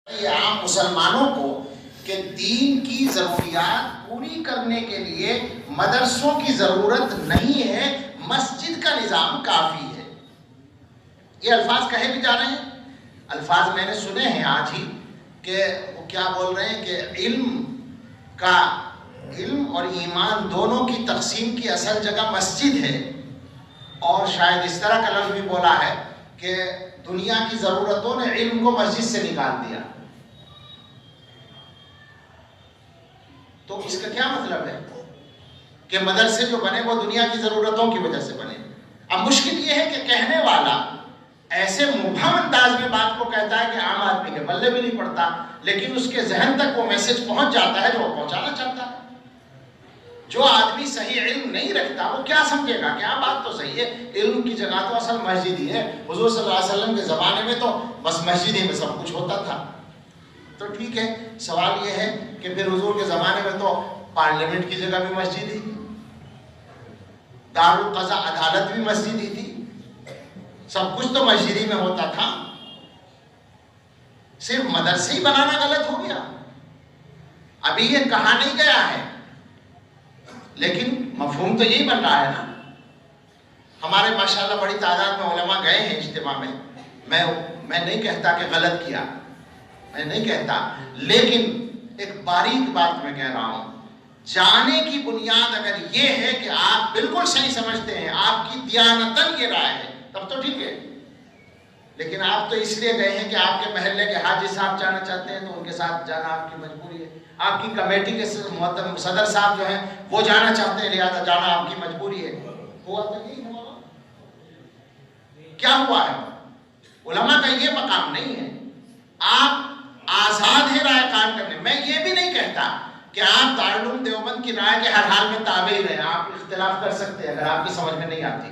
عام مسلمانوں کو کہ دین کی ضروریات پوری کرنے کے لیے مدرسوں کی ضرورت نہیں ہے، مسجد کا نظام کافی ہے۔ یہ الفاظ کہے بھی جا رہے ہیں، الفاظ میں نے سنے ہیں آج ہی کہ وہ کیا بول رہے ہیں کہ علم اور ایمان دونوں کی تقسیم کی اصل جگہ مسجد ہے، اور شاید اس طرح کا لفظ بھی بولا ہے کہ دنیا کی ضرورتوں نے علم کو مسجد سے نکال دیا۔ تو اس کا کیا مطلب ہے کہ مدرسے جو بنے وہ دنیا کی ضرورتوں کی وجہ سے بنے۔ اب مشکل یہ ہے کہ کہنے والا ایسے مبہم انداز میں بات کو کہتا ہے کہ عام آدمی کے بلے بھی نہیں پڑتا، لیکن اس کے ذہن تک وہ میسج پہنچ جاتا ہے جو وہ پہنچانا چاہتا ہے۔ جو آدمی صحیح علم نہیں رکھتا وہ کیا سمجھے گا کہ ہاں بات تو صحیح ہے، علم کی جگہ تو اصل مسجد ہی ہے، حضور صلی اللہ علیہ وسلم کے زمانے میں تو بس مسجد ہی میں سب کچھ ہوتا تھا۔ تو ٹھیک ہے، سوال یہ ہے کہ پھر حضور کے زمانے میں تو پارلیمنٹ کی جگہ بھی مسجد ہی تھی، دارالقضاء عدالت بھی مسجد ہی تھی، سب کچھ تو مسجد ہی میں ہوتا تھا، صرف مدرسے ہی بنانا غلط ہو گیا۔ ابھی یہ کہا نہیں گیا ہے لیکن مفہوم تو یہی بن رہا ہے نا۔ ہمارے ماشاءاللہ بڑی تعداد میں علماء گئے ہیں اجتماع میں، میں نہیں کہتا کہ غلط کیا، میں نہیں کہتا، لیکن ایک باریک بات میں کہہ رہا ہوں، جانے کی بنیاد اگر یہ ہے کہ آپ بالکل صحیح سمجھتے ہیں، آپ کی دیانتاً یہ رائے ہے، تب تو ٹھیک ہے، لیکن آپ تو اس لیے گئے ہیں کہ آپ کے محلے کے حاجی صاحب جانا چاہتے ہیں تو ان کے ساتھ جانا آپ کی مجبوری ہے، آپ کی کمیٹی کے محترم صدر صاحب جو ہیں وہ جانا چاہتے ہیں لہذا جانا آپ کی مجبوری ہے۔ ہوا تو نہیں ہوا، کیا ہوا ہے؟ علماء کا یہ مقام نہیں ہے، آپ آزاد ہے رائے قائم کرنے۔ میں یہ بھی نہیں کہتا کہ آپ دارالعلوم دیوبند کی رائے کے ہر حال میں تابع رہیں، آپ اختلاف کر سکتے ہیں اگر آپ کی سمجھ میں نہیں آتی،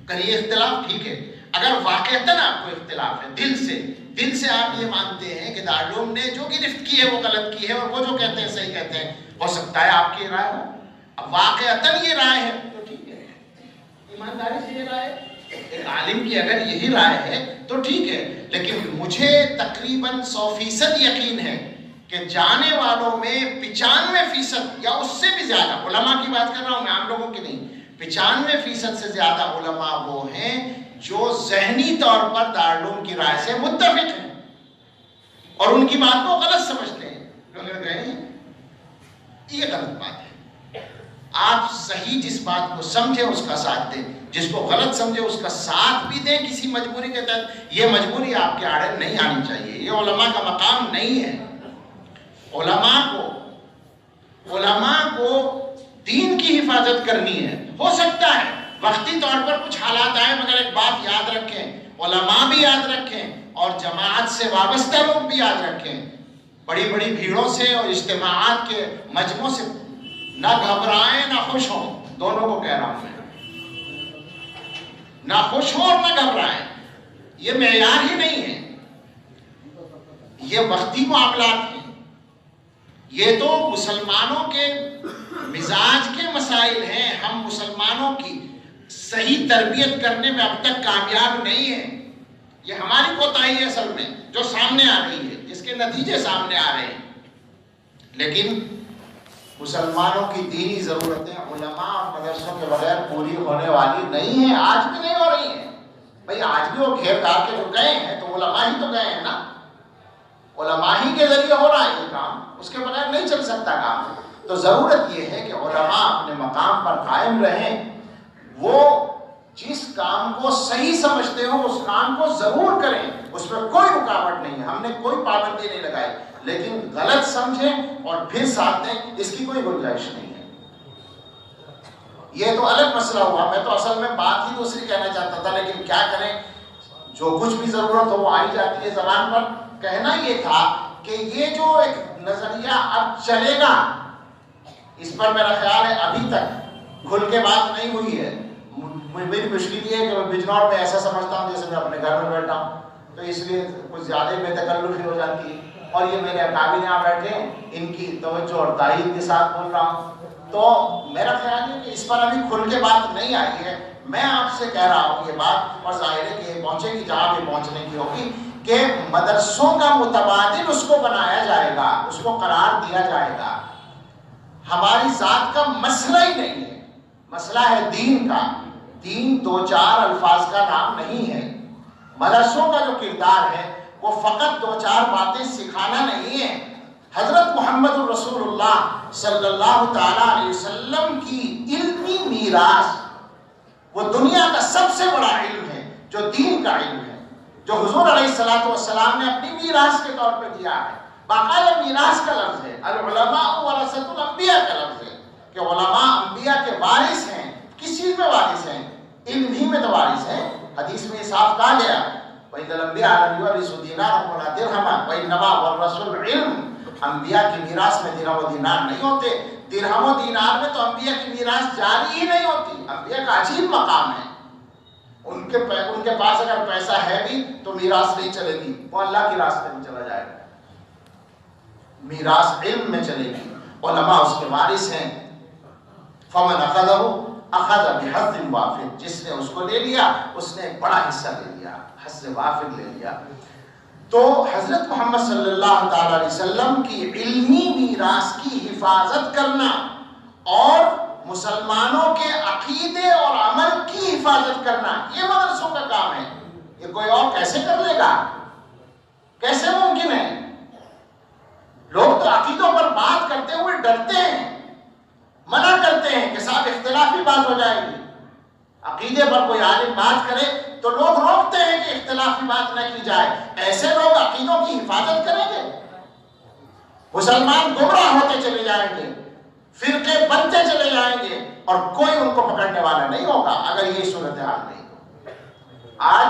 کریے اختلاف، ٹھیک ہے۔ اگر واقعتاً آپ کو اختلاف ہے دل سے آپ یہ مانتے ہیں کہ دارالعلوم نے جو گرفت کی ہے وہ غلط کی ہے اور وہ جو کہتے ہیں صحیح کہتے ہیں، ہو سکتا ہے آپ کی رائے ہو، اب واقعتاً یہ رائے ہے تو ٹھیک ہے، ایمانداری سے یہ رائے ہے، ایک عالم کی اگر یہی رائے ہے تو ٹھیک ہے، لیکن مجھے تقریباً 100% یقین ہے کہ جانے والوں میں 95% یا اس سے بھی زیادہ، علماء کی بات کر رہا ہوں میں، عام لوگوں کی نہیں، 95% سے زیادہ علماء وہ ہیں جو ذہنی طور پر دارالعلوم کی رائے سے متفق ہیں اور ان کی بات کو غلط سمجھتے ہیں، اگر گئے ہیں یہ غلط بات ہے۔ آپ صحیح جس بات کو سمجھے اس کا ساتھ دیں، جس کو غلط سمجھے اس کا ساتھ بھی دیں کسی مجبوری کے تحت، یہ مجبوری آپ کے آڑے نہیں آنی چاہیے، یہ علماء کا مقام نہیں ہے۔ علماء کو دین کی حفاظت کرنی ہے، ہو سکتا ہے وقتی طور پر کچھ حالات آئیں، مگر ایک بات یاد رکھیں، علماء بھی یاد رکھیں اور جماعت سے وابستہ لوگ بھی یاد رکھیں، بڑی بڑی بھیڑوں سے اور اجتماعات کے مجموع سے نہ گھبرائیں نہ خوش ہوں، دونوں کو کہہ رہا ہوں میں، نہ خوش ہوں اور نہ گھبرائیں، یہ معیار ہی نہیں ہے، یہ وقتی معاملات ہیں، یہ تو مسلمانوں کے مزاج کے مسائل ہیں، ہم مسلمانوں کی صحیح تربیت کرنے میں اب تک کامیاب نہیں ہیں، یہ ہماری کوتاہی ہے اصل میں جو سامنے آ رہی ہے، جس کے نتیجے سامنے آ رہے ہیں، لیکن مسلمانوں کی دینی ضرورتیں علماء اور مدرسوں کے بغیر پوری ہونے والی نہیں ہیں، آج بھی نہیں ہو رہی ہیں۔ بھئی آج بھی وہ گھیر دار کے جو گئے ہیں تو علماء ہی تو گئے ہیں نا، علماء ہی کے ذریعے ہو رہا ہے یہ کام، اس کے بغیر نہیں چل سکتا کام۔ تو ضرورت یہ ہے کہ علماء اپنے مقام پر قائم رہیں، وہ جس کام کو صحیح سمجھتے ہو اس کام کو ضرور کریں، اس میں کوئی رکاوٹ نہیں ہے، ہم نے کوئی پابندی نہیں لگائی، لیکن غلط سمجھیں اور پھر ساتھ دیں اس کی کوئی گنجائش نہیں ہے۔ یہ تو الگ مسئلہ ہوا، میں تو اصل میں بات ہی دوسری کہنا چاہتا تھا، لیکن کیا کریں، جو کچھ بھی ضرورت ہو وہ آئی جاتی ہے زبان پر۔ کہنا یہ تھا کہ یہ جو ایک نظریہ اب چلے گا، اس پر میرا خیال ہے ابھی تک کھل کے بات نہیں ہوئی ہے۔ میری مشکل یہ ہے کہ میں بجنور میں ایسا سمجھتا ہوں جیسے میں اپنے گھر میں بیٹھا ہوں، تو اس لیے کچھ زیادہ بے تکلفی ہو جاتی ہے، اور یہ میرے اکابر یہاں بیٹھے ہیں، ان کی توجہ اور تائید کے ساتھ بول رہا ہوں، تو میرا خیال ہے کہ اس پر ابھی کھل کے بات نہیں آئی ہے۔ میں آپ سے کہہ رہا ہوں یہ بات، اور ظاہر ہے کہ یہ پہنچے گی جہاں بھی پہنچنے کی ہوگی، کہ مدرسوں کا متبادل اس کو بنایا جائے گا، اس کو قرار دیا جائے گا، ہماری ذات کا مسئلہ ہی نہیں ہے، مسئلہ ہے دین کا۔ دین دو چار الفاظ کا نام نہیں ہے۔ مدرسوں کا جو کردار ہے وہ فقط دو چار باتیں سکھانا نہیں ہے۔ حضرت محمد الرسول اللہ صلی اللہ تعالیٰ علیہ وسلم کی علمی میراث، وہ دنیا کا سب سے بڑا علم ہے جو دین کا علم ہے، جو حضور علیہ السلام نے اپنی میراث کے طور پہ دیا ہے۔ باقاعدہ میراث کا لفظ ہے، العلماء ورثۃ الانبیاء کا لفظ ہے کہ علماء انبیاء کے وارث ہیں۔ کس چیز میں وارث ہیں؟ علم ہی میں تو وارث ہیں۔ حدیث میں صاف کہا گیا وَإِنَّ الْأَنْبِيَاءَ لَمْ يُوَرِثُوا دِينَارًا وَلَا دِرْهَمًا وَإِنَّمَا وَرَثُوا الْعِلْمَ۔ انبیاء کی میراث میں درہم و دینار نہیں ہوتے، درہم و دینار میں تو انبیاء کی میراث جاری ہی نہیں ہوتی۔ انبیاء کا عجیب مقام ہے، ان کے پاس اگر پیسہ ہے بھی تو میراث نہیں چلے گی، وہ اللہ کے راستے میں چلا جائے گا، میراث علم میں چلے گی، علماء اس کے وارث ہیں۔ فَمَنْ أَخَذَهُ أَخَذَ بِحَظٍّ وَافِرٍ، جس نے اس کو لے لیا اس نے ایک بڑا حصہ لے لیا، حظ وافر لے لیا۔ تو حضرت محمد صلی اللہ تعالی علیہ وسلم کی علمی میراث کی حفاظت کرنا اور مسلمانوں کے عقیدے اور عمل کی حفاظت کرنا، یہ مدرسوں کا کام ہے۔ یہ کوئی اور کیسے کر لے گا؟ کیسے ممکن ہے؟ لوگ تو عقیدوں پر بات کرتے ہوئے ڈرتے ہیں، منع کرتے ہیں کہ صاحب اختلافی بات ہو جائے گی۔ عقیدے پر کوئی عالم بات کرے تو لوگ روکتے ہیں کہ اختلافی بات نہ کی جائے۔ ایسے لوگ عقیدوں کی حفاظت کریں گے؟ مسلمان گمراہ ہوتے چلے جائیں گے، فرقے بنتے چلے جائیں گے اور کوئی ان کو پکڑنے والا نہیں ہوگا اگر یہ صورتحال نہیں ہو۔ آج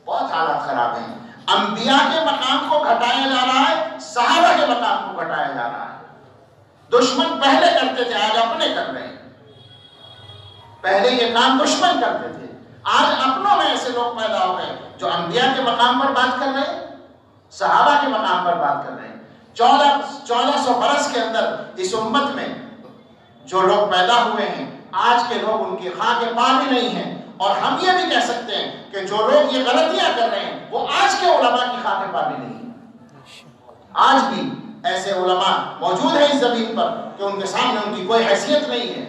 بہت حالات خراب ہیں، انبیاء کے مقام کو گھٹایا جا رہا ہے، صحابہ کے مقام کو گھٹایا جا رہا ہے۔ دشمن پہلے کرتے تھے، آج اپنے کر رہے ہیں۔ پہلے یہ کام دشمن کرتے تھے، آج اپنوں میں ایسے لوگ پیدا ہو گئے جو انبیاء کے مقام پر بات کر رہے ہیں، صحابہ کے مقام پر بات کر رہے ہیں۔ 1400 برس کے اندر اس امت میں جو لوگ پیدا ہوئے ہیں، آج کے لوگ ان کی خاک پا بھی نہیں ہیں، اور ہم یہ بھی کہہ سکتے ہیں کہ جو لوگ یہ غلطیاں کر رہے ہیں وہ آج کے علماء کی خاک پا بھی نہیں ہیں۔ آج بھی ایسے علماء موجود ہیں اس زمین پر کہ ان کے سامنے ان کی کوئی حیثیت نہیں ہے۔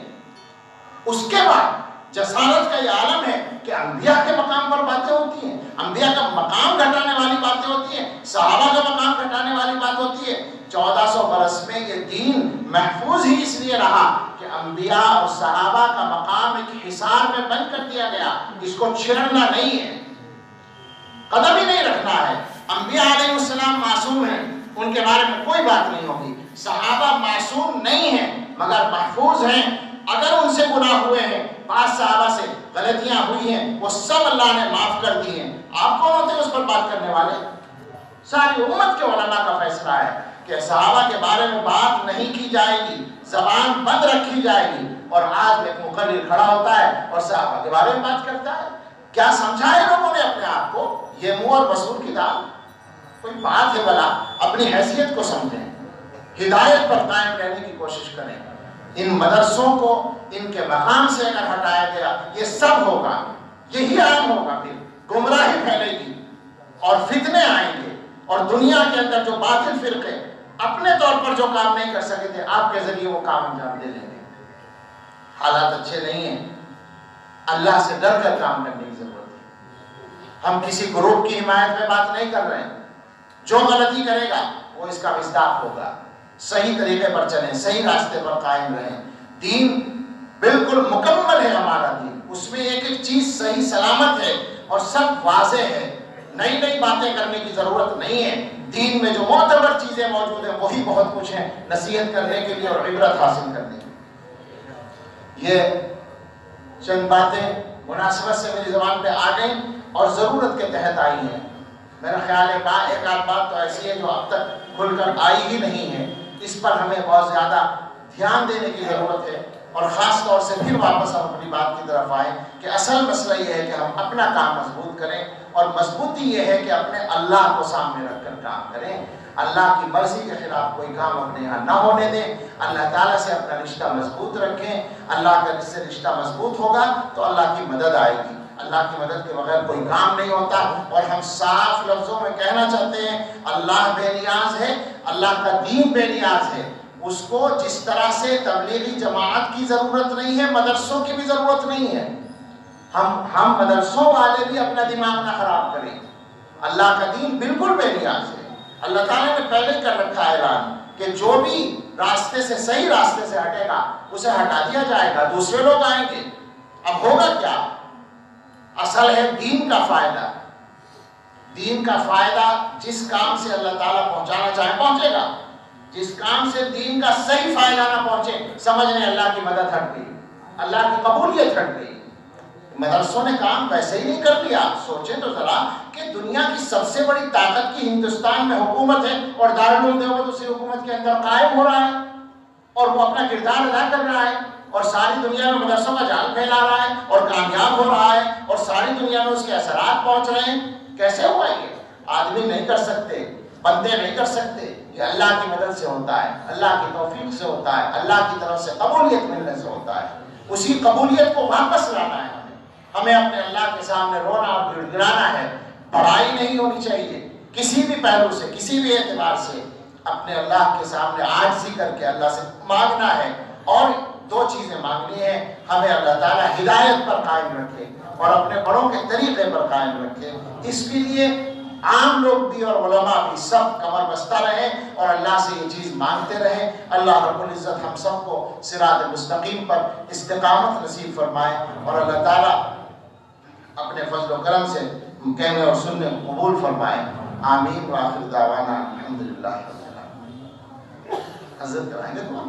اس کے بعد جسارت کا یہ عالم ہے کہ انبیاء کے مقام پر باتیں ہوتی ہیں، انبیاء کا مقام گھٹانے والی باتیں ہوتی ہیں، صحابہ کا مقام گھٹانے والی بات ہوتی ہے۔ 1400 برس میں یہ دین محفوظ ہی اس لیے رہا کہ انبیاء اور صحابہ کا مقام ایک حصار میں بند کر دیا گیا، اس کو چھیڑنا نہیں ہے، قدم ہی نہیں رکھنا ہے۔ انبیاء علیہ السلام معصوم ہیں، ان کے بارے میں کوئی بات نہیں ہوگی۔ صحابہ معصوم نہیں ہیں مگر محفوظ ہیں، اگر ان سے گناہ ہوئے ہیں، بعض صحابہ سے غلطیاں ہوئی ہیں، وہ سب اللہ نے معاف کر دی ہیں۔ آپ کون ہوتے ہیں اس پر بات کرنے والے؟ ساری امت کے علماء کا فیصلہ ہے کہ صحابہ کے بارے میں بات نہیں کی جائے گی، زبان بند رکھی جائے گی۔ اور آج ایک مقرر کھڑا ہوتا ہے اور صحابہ کے بارے میں بات کرتا ہے۔ کیا سمجھا ہے لوگوں نے اپنے آپ کو؟ یہ منہ اور بصور کتاب کوئی بات ہے بھلا؟ اپنی حیثیت کو سمجھیں، ہدایت پر قائم رہنے کی کوشش کریں۔ ان مدرسوں کو ان کے مقام سے اگر ہٹایا گیا، یہ سب ہوگا، یہی عام ہوگا، پھر گمراہی پھیلے گی اور فتنے آئیں گے، اور دنیا کے اندر جو باطل فرقے اپنے طور پر جو کام نہیں کر سکے تھے، آپ کے ذریعے وہ کام انجام دے لیں گے۔ حالات اچھے نہیں ہیں، اللہ سے ڈر کر کام کرنے کی ضرورت ہے۔ ہم کسی گروپ کی حمایت میں بات نہیں کر رہے ہیں، جو غلطی کرے گا وہ اس کا مصداق ہوگا۔ صحیح طریقے پر چلیں، صحیح راستے پر قائم رہیں۔ دین بالکل مکمل ہے ہمارا دین، اس میں ایک ایک چیز صحیح سلامت ہے اور سب واضح ہے، نئی نئی باتیں کرنے کی ضرورت نہیں ہے۔ دین میں جو معتبر چیزیں موجود ہیں وہی بہت کچھ ہیں نصیحت کرنے کے لیے اور عبرت حاصل کرنے کے لیے۔ یہ چند باتیں مناسبت سے میری زبان پہ آ گئیں اور ضرورت کے تحت آئی ہیں۔ میرا خیال ہے ایک آدھ بات تو ایسی ہے جو اب تک کھل کر آئی ہی نہیں ہے، اس پر ہمیں بہت زیادہ دھیان دینے کی ضرورت ہے، اور خاص طور سے پھر واپس ہم اپنی بات کی طرف آئیں کہ اصل مسئلہ یہ ہے کہ ہم اپنا کام مضبوط کریں، اور مضبوطی یہ ہے کہ اپنے اللہ کو سامنے رکھ کر کام کریں۔ اللہ کی مرضی کے خلاف کوئی کام اپنے یہاں نہ ہونے دیں، اللہ تعالیٰ سے اپنا رشتہ مضبوط رکھیں۔ اللہ کا اس سے رشتہ مضبوط ہوگا تو اللہ کی مدد آئے گی، اللہ کی مدد کے بغیر کوئی کام نہیں ہوتا. اور ہم صاف لفظوں میں کہنا چاہتے ہیں اللہ بے نیاز ہے, اللہ کا دین بے نیاز ہے. اس کو جس طرح سے تبلیغی جماعت کی ضرورت نہیں ہے, مدرسوں کی بھی ضرورت نہیں ہے. ہم مدرسوں والے بھی اپنا دماغ نہ خراب کریں. اللہ کا دین بالکل بے نیاز ہے. اللہ تعالیٰ نے پہلے کر رکھا ہے اعلان کہ جو بھی راستے سے, صحیح راستے سے ہٹے گا اسے ہٹا دیا جائے گا, دوسرے لوگ آئیں گے. اب ہوگا کیا؟ اصل ہے دین کا فائدہ. دین کا فائدہ جس کام سے اللہ تعالیٰ پہنچانا چاہے پہنچے گا. جس کام سے دین کا صحیح فائدہ نہ پہنچے, سمجھ لیں اللہ کی مدد ہٹ گئی, اللہ کی قبولیت ہٹ گئی. مدرسوں نے کام ویسے ہی نہیں کر لیا. سوچیں تو ذرا کہ دنیا کی سب سے بڑی طاقت کی ہندوستان میں حکومت ہے, اور دارالعلوم دیوبند اسی حکومت کے اندر قائم ہو رہا ہے, اور وہ اپنا کردار ادا کر رہا ہے, اور ساری دنیا میں مدرسوں کا جال پھیلا رہا ہے, اور کامیاب ہو رہا ہے, اور ساری دنیا میں اس کے اثرات پہنچ رہے ہیں. کیسے ہوا یہ؟ آدمی نہیں کر سکتے, بندے نہیں کر سکتے. یہ اللہ کی مدد سے ہوتا ہے, اللہ کی توفیق سے ہوتا ہے, اللہ کی طرف سے قبولیت ملنے سے ہوتا ہے. اسی قبولیت کو واپس لانا ہے. ہمیں اپنے اللہ کے سامنے رونا اور گڑ گڑانا ہے. بڑائی نہیں ہونی چاہیے کسی بھی پہلو سے, کسی بھی اعتبار سے. اپنے اللہ کے سامنے عاجزی کر کے اللہ سے مانگنا ہے. اور دو چیزیں مانگنی ہیں, ہمیں اللہ تعالیٰ ہدایت پر قائم رکھے اور اپنے بڑوں کے طریقے پر قائم رکھے. اس کے لیے عام لوگ بھی اور علماء بھی سب کمر بستہ رہیں اور اللہ سے یہ چیز مانگتے رہیں. اللہ رب العزت ہم سب کو صراط مستقیم پر استقامت نصیب فرمائے, اور اللہ تعالیٰ اپنے فضل و کرم سے کہنے اور سننے قبول فرمائے. آمین. وآخر دعوانا الحمدللہ. حضرت کرائیں گے دعا.